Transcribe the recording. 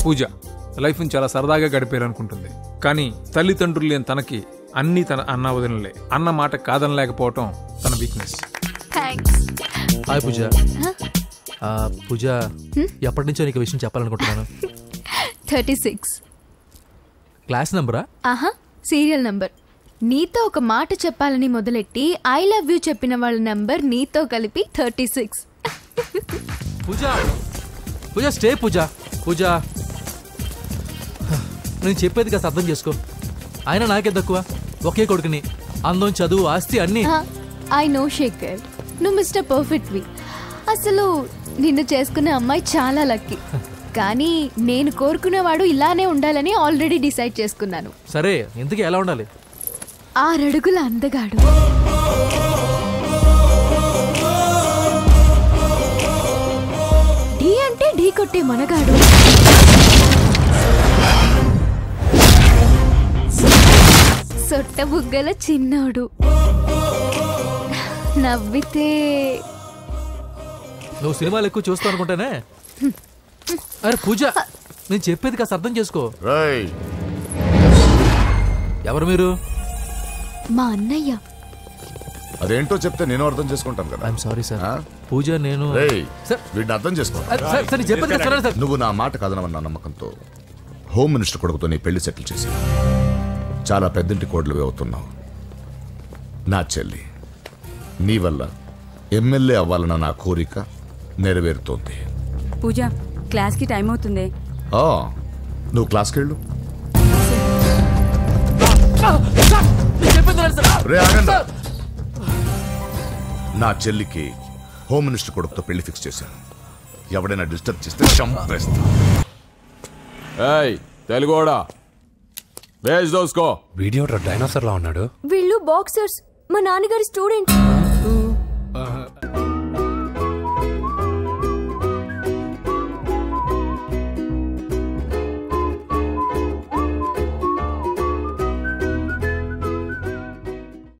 పూజ లైఫ్ని చాలా సరదాగా గడిపారనుకుంటుంది, కానీ తల్లిదండ్రులు లేని తనకి అన్నీ తన అన్న వదినలే. అన్న మాట కాదనలేకపోవటం తన వీక్నెస్. హాయ్ పూజ. పూజ, ఎప్పటి నుంచో నీకు విషయం చెప్పాలనుకుంటున్నాను. 36 క్లాస్ నంబరా? ఆహా, సీరియల్ నంబర్. నీతో ఒక మాట చెప్పాలని మొదలెట్టి ఐ లవ్ యూ చెప్పిన వాళ్ళ నంబర్ నీతో కలిపి 36. పూజ పూజ స్టే పూజ. పూజ, నేను చెప్పేది కాస్త అర్థం చేసుకో. ఆయన నాకే తక్కువ, ఒకే కొడుకుని, అందం చదువు ఆస్తి అన్నీ. ఐ నో శేఖర్, నువ్వు మిస్టర్ పర్ఫెక్ట్ వి. అసలు నిన్ను చేసుకునే అమ్మాయి చాలా లక్కీ. కానీ నేను కోరుకునేవాడు ఇలానే ఉండాలని ఆల్రెడీ డిసైడ్ చేసుకున్నాను. సరే, ఇంతకీ ఎలా ఉండాలి? 6 అడుగుల అందగాడు, ఢీ అంటే ఢీ కొట్టే మనగాడు, సొట్ట బుగ్గల చిన్నోడు, నవ్వితే నువ్వు సినిమాలు ఎక్కువ చూస్తావు అనుకుంటానే. అరే పూజ, నేను చెప్పేది కాస్త అర్థం చేసుకో. ఎవరు మీరు? మా అన్నయ్య. అదేంటో చెప్తే నేను అర్థం చేసుకుంటాను కదా. I'm sorry sir. పూజ, నేను వీడిని అర్థం చేసుకో. నువ్వు నా మాట కాదనమన్న నమ్మకంతో హోమ్ మినిస్టర్ కొడుకుతో నీ పెళ్లి సెటిల్ చేసి చాలా పెద్దంటి కోడలు అవుతున్నావు. నా చెల్లి, నీ వల్ల ఎమ్మెల్యే అవ్వాలన్న నా కోరిక నెరవేరుతోంది. పూజ, క్లాస్కి టైం అవుతుంది. నువ్వు క్లాస్కి వెళ్ళు. నా చెల్లికి హోమ్ మినిస్టర్ కొడుకుతో పెళ్లి ఫిక్స్ చేశాను. ఎవడైనా డిస్టర్బ్ చేస్తే చంపేస్తా. తెలుగోడా వేజ్ దోసుకో. వీడియో డైనోసార్ లా ఉన్నాడు. వీళ్ళు బాక్సర్స్, మా నాన్నగారి స్టూడెంట్స్.